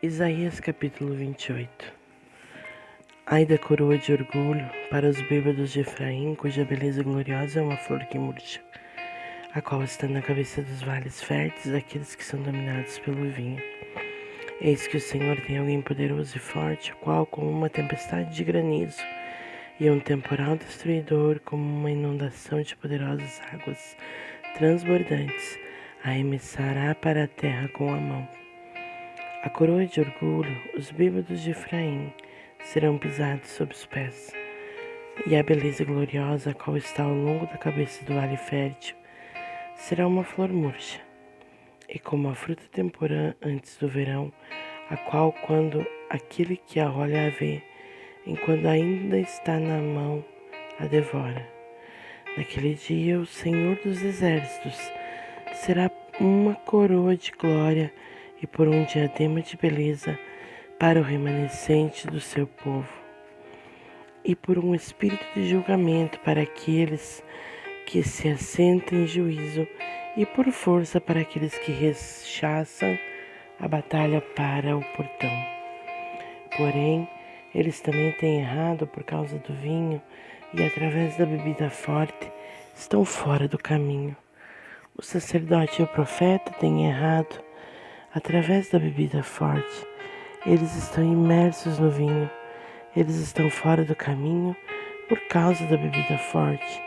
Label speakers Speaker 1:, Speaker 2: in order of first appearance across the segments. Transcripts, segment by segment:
Speaker 1: Isaías capítulo 28. Ai da coroa de orgulho para os bêbados de Efraim, cuja beleza gloriosa é uma flor que murcha, a qual está na cabeça dos vales férteis daqueles que são dominados pelo vinho. Eis que o Senhor tem alguém poderoso e forte, o qual, como uma tempestade de granizo e um temporal destruidor, como uma inundação de poderosas águas transbordantes, arremessará para a terra com a mão. A coroa de orgulho, os bêbados de Efraim, serão pisados sob os pés, e a beleza gloriosa, a qual está ao longo da cabeça do vale fértil, será uma flor murcha, e como a fruta temporã antes do verão, a qual, quando aquele que a olha a vê, enquanto ainda está na mão, a devora. Naquele dia, o Senhor dos Exércitos será uma coroa de glória e por um diadema de beleza para o remanescente do seu povo, e por um espírito de julgamento para aqueles que se assentam em juízo, e por força para aqueles que rechaçam a batalha para o portão. Porém, eles também têm errado por causa do vinho, e através da bebida forte estão fora do caminho. O sacerdote e o profeta têm errado através da bebida forte. Eles estão imersos no vinho. Eles estão fora do caminho por causa da bebida forte.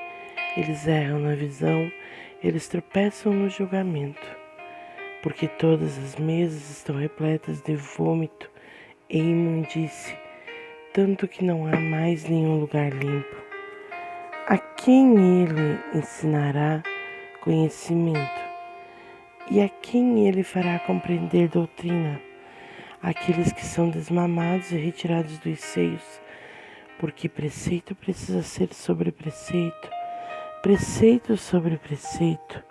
Speaker 1: Eles erram na visão. Eles tropeçam no julgamento. Porque todas as mesas estão repletas de vômito e imundície, tanto que não há mais nenhum lugar limpo. A quem ele ensinará conhecimento? E a quem ele fará compreender doutrina? Aqueles que são desmamados e retirados dos seios, porque preceito precisa ser sobre preceito, preceito sobre preceito,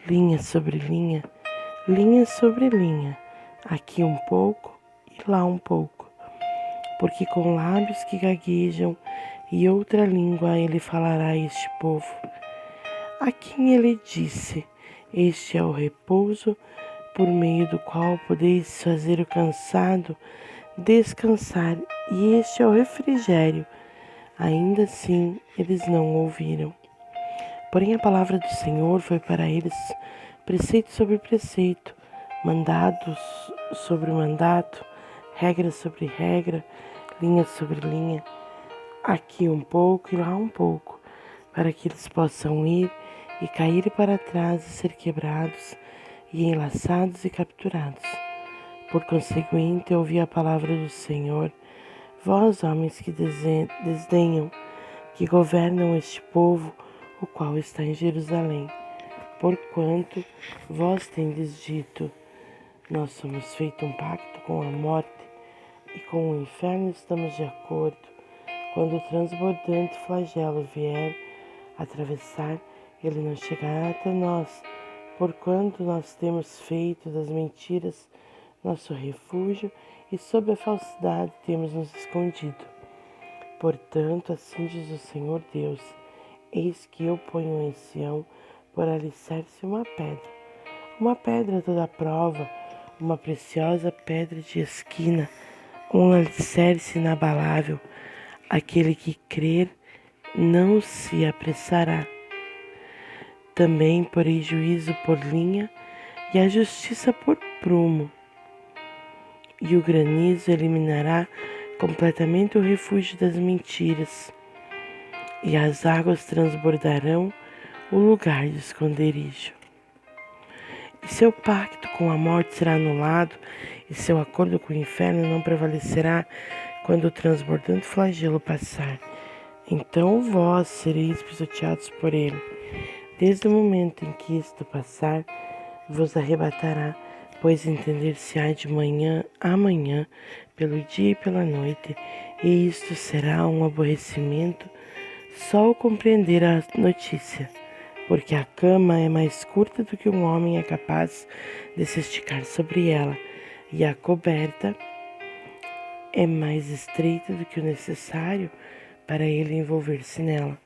Speaker 1: linha sobre linha, linha sobre linha, aqui um pouco e lá um pouco, porque com lábios que gaguejam e outra língua ele falará a este povo. A quem ele disse: este é o repouso por meio do qual podeis fazer o cansado descansar, e este é o refrigério. Ainda assim, eles não ouviram. Porém, a palavra do Senhor foi para eles preceito sobre preceito, mandados sobre mandato, regra sobre regra, linha sobre linha, aqui um pouco e lá um pouco, para que eles possam ir e cair para trás e ser quebrados, e enlaçados e capturados. Por conseguinte, ouvi a palavra do Senhor, vós, homens que desdenham, que governam este povo, o qual está em Jerusalém. Porquanto vós tendes dito: nós somos feito um pacto com a morte, e com o inferno estamos de acordo. Quando o transbordante flagelo vier atravessar, ele não chegará até nós, porquanto nós temos feito das mentiras nosso refúgio, e sob a falsidade temos nos escondido. Portanto, assim diz o Senhor Deus: eis que eu ponho em Sião por alicerce uma pedra toda à prova, uma preciosa pedra de esquina, um alicerce inabalável. Aquele que crer não se apressará. Também porei juízo por linha e a justiça por prumo. E o granizo eliminará completamente o refúgio das mentiras, e as águas transbordarão o lugar de esconderijo. E seu pacto com a morte será anulado, e seu acordo com o inferno não prevalecerá quando o transbordante flagelo passar. Então vós sereis pisoteados por ele. Desde o momento em que isto passar, vos arrebatará, pois entender-se-á de manhã a manhã, pelo dia e pela noite, e isto será um aborrecimento só ao compreender a notícia, porque a cama é mais curta do que um homem é capaz de se esticar sobre ela, e a coberta é mais estreita do que o necessário para ele envolver-se nela,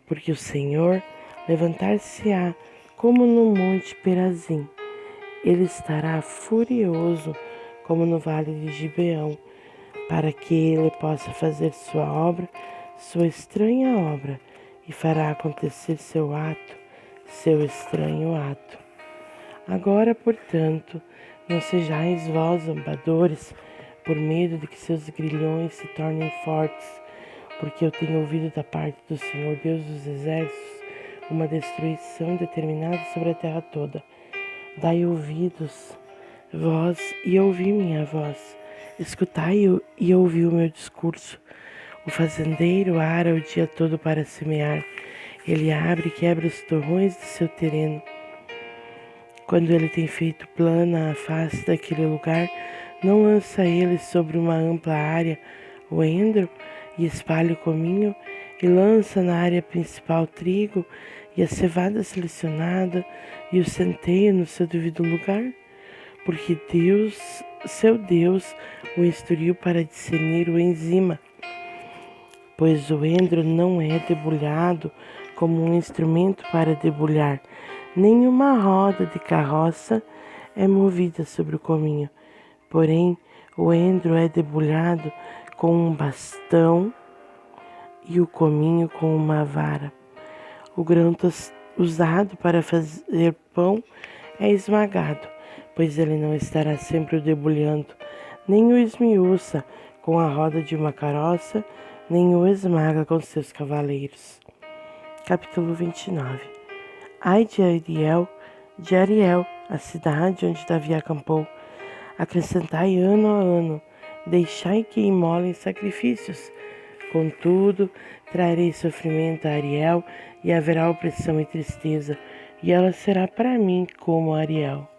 Speaker 1: porque o Senhor levantar-se-á como no monte Perazim. Ele estará furioso como no vale de Gibeão, para que ele possa fazer sua obra, sua estranha obra, e fará acontecer seu ato, seu estranho ato. Agora, portanto, não sejais vós zombadores, por medo de que seus grilhões se tornem fortes, porque eu tenho ouvido da parte do Senhor Deus dos Exércitos uma destruição determinada sobre a terra toda. Dai ouvidos, vós, e ouvi minha voz. Escutai e ouvi o meu discurso. O fazendeiro ara o dia todo para semear. Ele abre e quebra os torrões de seu terreno. Quando ele tem feito plana a face daquele lugar, não lança ele sobre uma ampla área o endro e espalha o cominho, e lança na área principal trigo e a cevada selecionada e o centeio no seu devido lugar? Porque Deus, seu Deus, o instruiu para discernir o enzima, pois o endro não é debulhado como um instrumento para debulhar, nem uma roda de carroça é movida sobre o cominho. Porém, o endro é debulhado com um bastão e o cominho com uma vara. O grão usado para fazer pão é esmagado, pois ele não estará sempre o debulhando, nem o esmiuça com a roda de uma caroça, nem o esmaga com seus cavaleiros. Capítulo 29. Ai de Ariel, a cidade onde Davi acampou, acrescentai ano a ano, deixai que imolem sacrifícios. Contudo, trarei sofrimento a Ariel, e haverá opressão e tristeza, e ela será para mim como Ariel.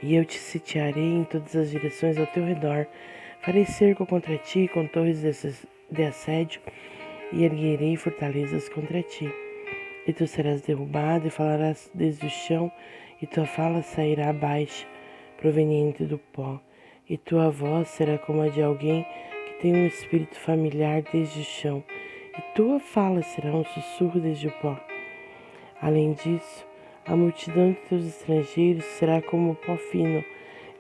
Speaker 1: E eu te sitiarei em todas as direções ao teu redor, farei cerco contra ti com torres de assédio, e erguerei fortalezas contra ti. E tu serás derrubado, e falarás desde o chão, e tua fala sairá baixa, proveniente do pó. E tua voz será como a de alguém que tem um espírito familiar desde o chão, e tua fala será um sussurro desde o pó. Além disso, a multidão de teus estrangeiros será como o pó fino,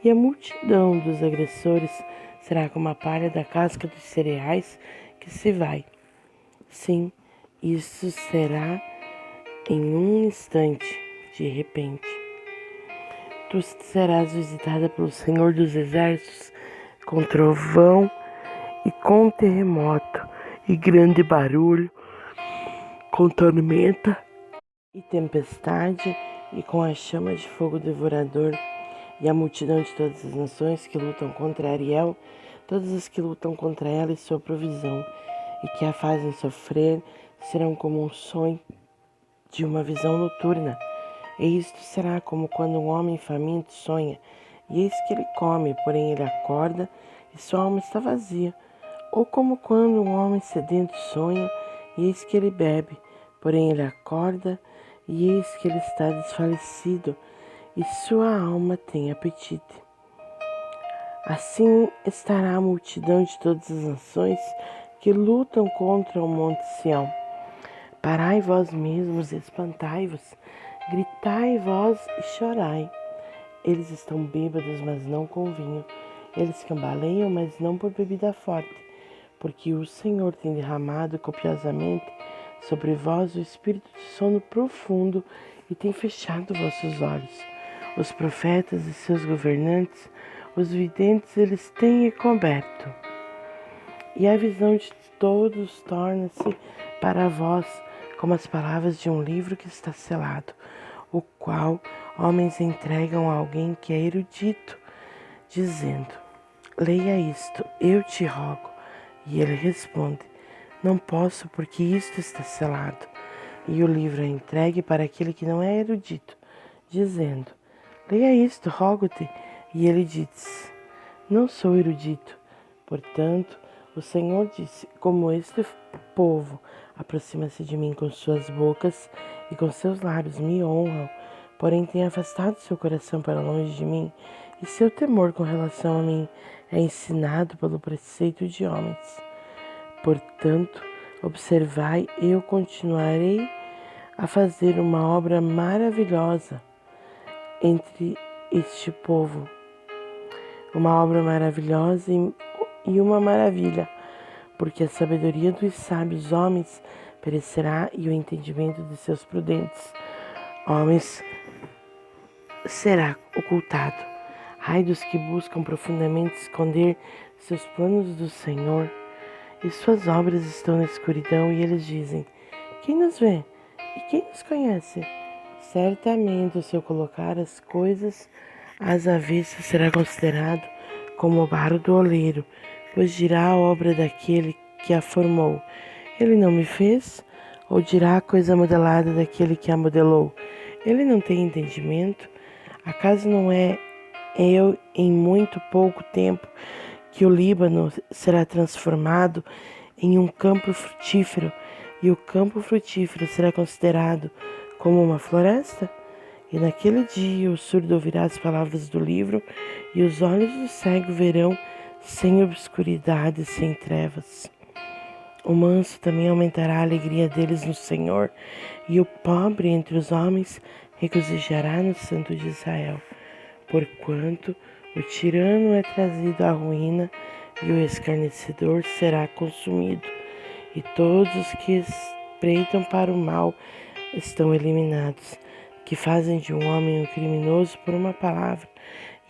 Speaker 1: e a multidão dos agressores será como a palha da casca dos cereais que se vai. Sim, isso será em um instante, de repente. Tu serás visitada pelo Senhor dos Exércitos com trovão e com terremoto e grande barulho, com tormenta e tempestade e com a chama de fogo devorador. E a multidão de todas as nações que lutam contra Ariel, todas as que lutam contra ela e sua provisão, e que a fazem sofrer, serão como um sonho de uma visão noturna. E isto será como quando um homem faminto sonha, e eis que ele come, porém ele acorda, e sua alma está vazia. Ou como quando um homem sedento sonha, e eis que ele bebe, porém ele acorda, e eis que ele está desfalecido, e sua alma tem apetite. Assim estará a multidão de todas as nações que lutam contra o monte Sião. Parai vós mesmos e espantai-vos, gritai vós e chorai. Eles estão bêbados, mas não com vinho. Eles cambaleiam, mas não por bebida forte, porque o Senhor tem derramado copiosamente sobre vós o espírito de sono profundo e tem fechado vossos olhos. Os profetas e seus governantes, os videntes, eles têm encoberto. E a visão de todos torna-se para vós como as palavras de um livro que está selado, o qual homens entregam a alguém que é erudito, dizendo: leia isto, eu te rogo. E ele responde: não posso, porque isto está selado. E o livro é entregue para aquele que não é erudito, dizendo: leia isto, rogo-te. E ele diz: não sou erudito. Portanto, o Senhor disse: como este povo aproxima-se de mim com suas bocas e com seus lábios me honram, porém tem afastado seu coração para longe de mim, e seu temor com relação a mim é ensinado pelo preceito de homens. Portanto, observai, eu continuarei a fazer uma obra maravilhosa entre este povo, uma obra maravilhosa e uma maravilha, porque a sabedoria dos sábios homens perecerá e o entendimento de seus prudentes homens será ocultado. Ai dos que buscam profundamente esconder seus planos do Senhor, e suas obras estão na escuridão, e eles dizem: quem nos vê e quem nos conhece? Certamente, se eu colocar as coisas às avessas, será considerado como o barro do oleiro, pois dirá a obra daquele que a formou: ele não me fez? Ou dirá a coisa modelada daquele que a modelou: ele não tem entendimento? Acaso não é eu em muito pouco tempo que o Líbano será transformado em um campo frutífero, e o campo frutífero será considerado como uma floresta? E naquele dia o surdo ouvirá as palavras do livro, e os olhos do cego verão sem obscuridade, sem trevas. O manso também aumentará a alegria deles no Senhor, e o pobre entre os homens regozijará no Santo de Israel. Porquanto o tirano é trazido à ruína, e o escarnecedor será consumido, e todos os que espreitam para o mal estão eliminados, que fazem de um homem um criminoso por uma palavra,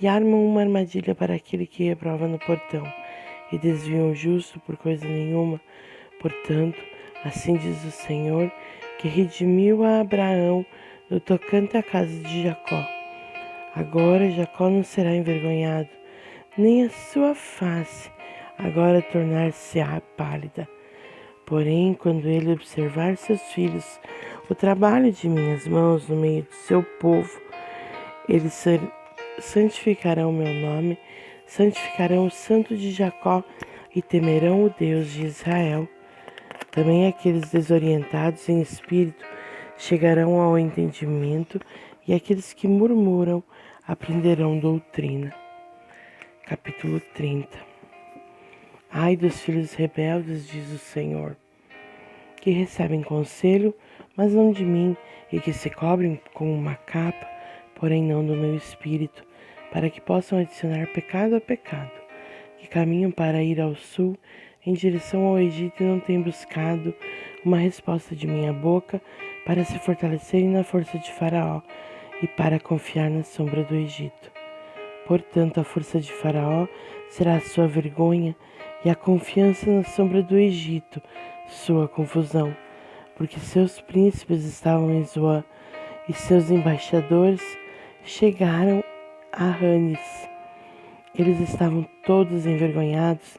Speaker 1: e armam uma armadilha para aquele que reprova no portão, e desviam o justo por coisa nenhuma. Portanto, assim diz o Senhor, que redimiu a Abraão no tocante à casa de Jacó. Agora Jacó não será envergonhado, nem a sua face agora tornar-se-á pálida. Porém, quando ele observar seus filhos, o trabalho de minhas mãos no meio do seu povo, eles santificarão o meu nome, santificarão o santo de Jacó e temerão o Deus de Israel. Também aqueles desorientados em espírito chegarão ao entendimento, e aqueles que murmuram aprenderão doutrina. Capítulo 30. Ai dos filhos rebeldes, diz o Senhor, que recebem conselho, mas não de mim, e que se cobrem com uma capa, porém não do meu espírito, para que possam adicionar pecado a pecado, que caminham para ir ao sul, em direção ao Egito, e não têm buscado uma resposta de minha boca, para se fortalecerem na força de Faraó, e para confiar na sombra do Egito. Portanto, a força de Faraó será a sua vergonha, e a confiança na sombra do Egito, sua confusão, porque seus príncipes estavam em Zoan, e seus embaixadores chegaram a Ranes. Eles estavam todos envergonhados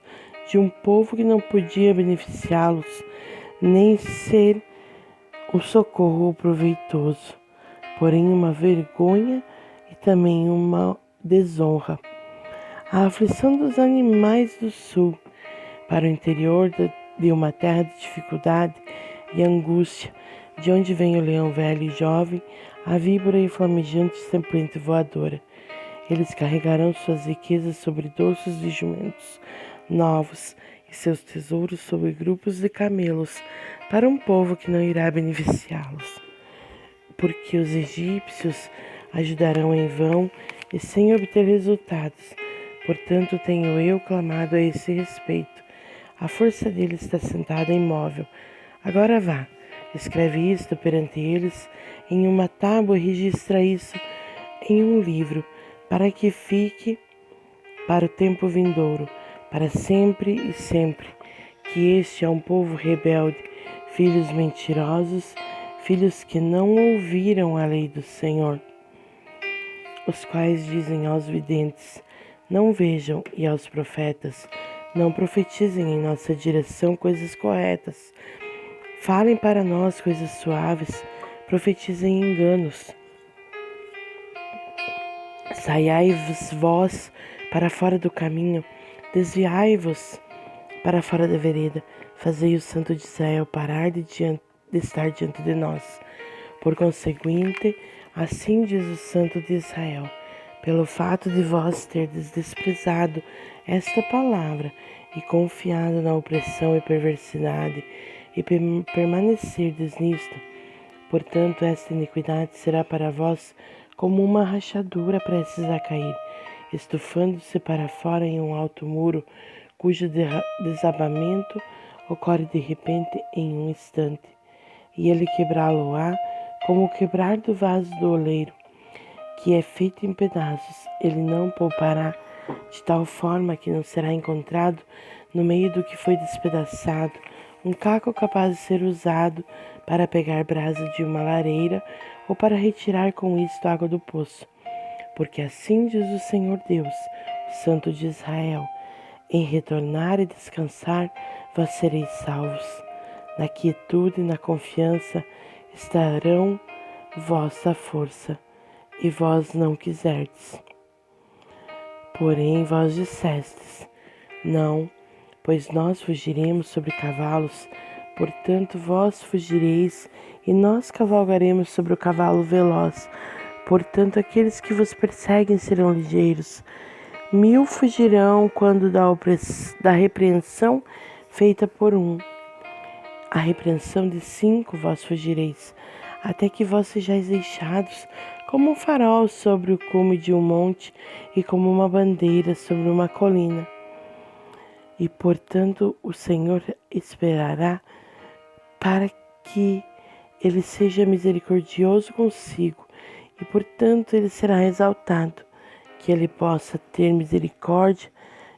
Speaker 1: de um povo que não podia beneficiá-los, nem ser um socorro proveitoso, porém uma vergonha e também uma desonra. A aflição dos animais do sul, para o interior de uma terra de dificuldade e angústia, de onde vem o leão velho e jovem, a víbora e flamejante serpente voadora. Eles carregarão suas riquezas sobre dorsos de jumentos novos, e seus tesouros sobre grupos de camelos, para um povo que não irá beneficiá-los. Porque os egípcios ajudarão em vão e sem obter resultados. Portanto, tenho eu clamado a esse respeito. A força deles está sentada imóvel. Agora vá, escreve isto perante eles em uma tábua e registra isso em um livro, para que fique para o tempo vindouro, para sempre e sempre, que este é um povo rebelde, filhos mentirosos, filhos que não ouviram a lei do Senhor, os quais dizem aos videntes: não vejam, e aos profetas: não profetizem em nossa direção coisas corretas. Falem para nós coisas suaves, profetizem enganos. Saiai-vos vós para fora do caminho, desviai-vos para fora da vereda, fazei o santo de Israel parar de estar diante de nós. Por conseguinte, assim diz o santo de Israel: pelo fato de vós terdes desprezado esta palavra e confiado na opressão e perversidade, e permanecerdes nisto, portanto, esta iniquidade será para vós como uma rachadura prestes a cair, estufando-se para fora em um alto muro, cujo desabamento ocorre de repente em um instante, e ele quebrá-lo-á como o quebrar do vaso do oleiro, que é feito em pedaços. Ele não poupará, de tal forma que não será encontrado no meio do que foi despedaçado um caco capaz de ser usado para pegar brasa de uma lareira ou para retirar com isto água do poço. Porque assim diz o Senhor Deus, o Santo de Israel: em retornar e descansar, vós sereis salvos. Na quietude e na confiança estarão vossa força, e vós não quiserdes. Porém vós dissestes: não, pois nós fugiremos sobre cavalos. Portanto vós fugireis, e nós cavalgaremos sobre o cavalo veloz. Portanto aqueles que vos perseguem serão ligeiros. 1000 fugirão quando da repreensão feita por um. A repreensão de 5 vós fugireis, até que vós sejais deixados como um farol sobre o cume de um monte e como uma bandeira sobre uma colina. E, portanto, o Senhor esperará para que ele seja misericordioso consigo, e, portanto, ele será exaltado, que ele possa ter misericórdia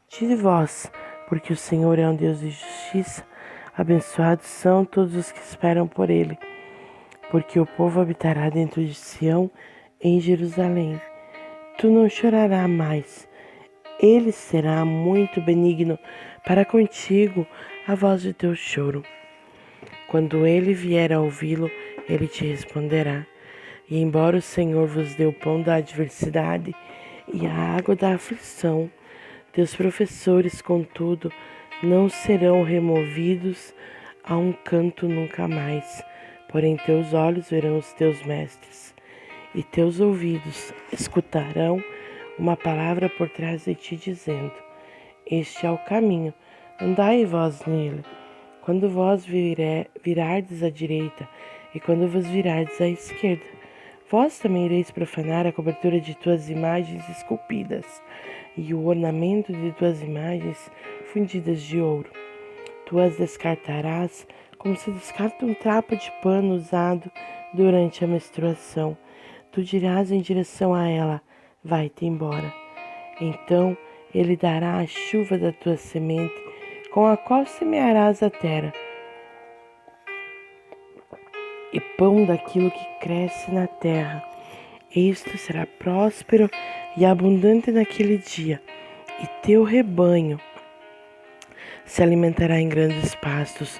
Speaker 1: de vós, porque o Senhor é um Deus de justiça. Abençoados são todos os que esperam por ele, porque o povo habitará dentro de Sião, em Jerusalém. Tu não chorarás mais. Ele será muito benigno para contigo a voz de teu choro. Quando ele vier a ouvi-lo, ele te responderá. E embora o Senhor vos dê o pão da adversidade e a água da aflição, teus professores, contudo, não serão removidos a um canto nunca mais. Porém teus olhos verão os teus mestres, e teus ouvidos escutarão uma palavra por trás de ti, dizendo: este é o caminho, andai vós nele. Quando vós virardes à direita, e quando vos virardes à esquerda, vós também ireis profanar a cobertura de tuas imagens esculpidas, e o ornamento de tuas imagens fundidas de ouro. Tu as descartarás como se descarta um trapo de pano usado durante a menstruação. Tu dirás em direção a ela: vai-te embora. Então ele dará a chuva da tua semente, com a qual semearás a terra, e pão daquilo que cresce na terra. Isto será próspero e abundante naquele dia, e teu rebanho se alimentará em grandes pastos.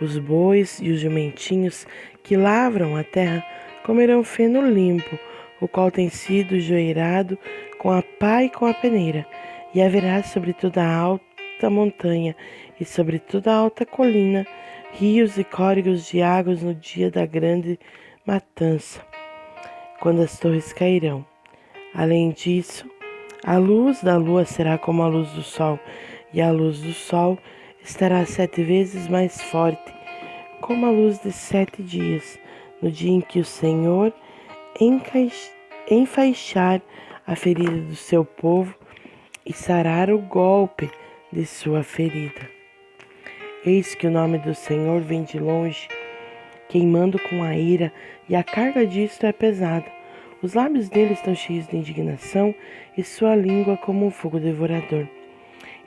Speaker 1: Os bois e os jumentinhos que lavram a terra comerão feno limpo, o qual tem sido joeirado com a pá e com a peneira. E haverá sobre toda a alta montanha e sobre toda a alta colina rios e córregos de águas no dia da grande matança, quando as torres cairão. Além disso, a luz da lua será como a luz do sol, e a luz do sol estará 7 vezes mais forte, como a luz de 7 dias, no dia em que o Senhor enfaixar a ferida do seu povo e sarar o golpe de sua ferida. Eis que o nome do Senhor vem de longe, queimando com a ira, e a carga disto é pesada. Os lábios dele estão cheios de indignação, e sua língua como um fogo devorador.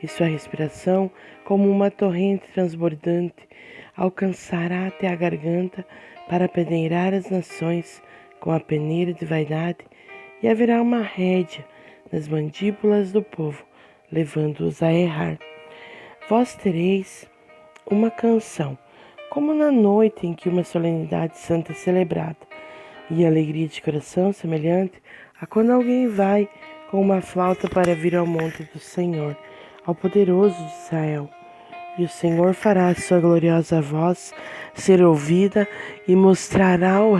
Speaker 1: E sua respiração, como uma torrente transbordante, alcançará até a garganta para peneirar as nações com a peneira de vaidade, e haverá uma rédea nas mandíbulas do povo, levando-os a errar. Vós tereis uma canção, como na noite em que uma solenidade santa é celebrada, e alegria de coração semelhante a quando alguém vai com uma flauta para vir ao monte do Senhor, ao poderoso de Israel. E o Senhor fará a sua gloriosa voz ser ouvida e mostrará o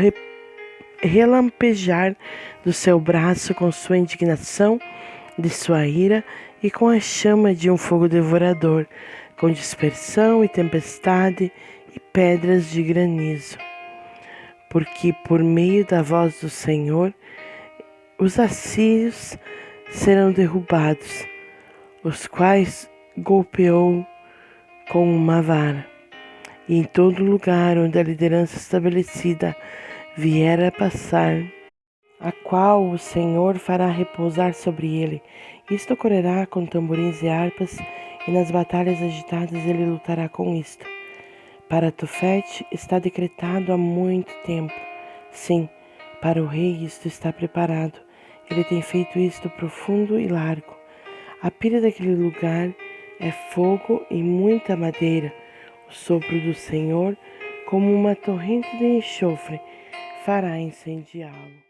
Speaker 1: relampejar do seu braço com sua indignação, de sua ira e com a chama de um fogo devorador, com dispersão e tempestade e pedras de granizo. Porque por meio da voz do Senhor, os assírios serão derrubados, os quais golpeou com uma vara. E em todo lugar onde a liderança estabelecida vier a passar, a qual o Senhor fará repousar sobre ele. Isto ocorrerá com tamborins e harpas, e nas batalhas agitadas ele lutará com isto. Para Tofete está decretado há muito tempo. Sim, para o rei isto está preparado. Ele tem feito isto profundo e largo. A pilha daquele lugar é fogo e muita madeira. O sopro do Senhor, como uma torrente de enxofre, fará incendiá-lo.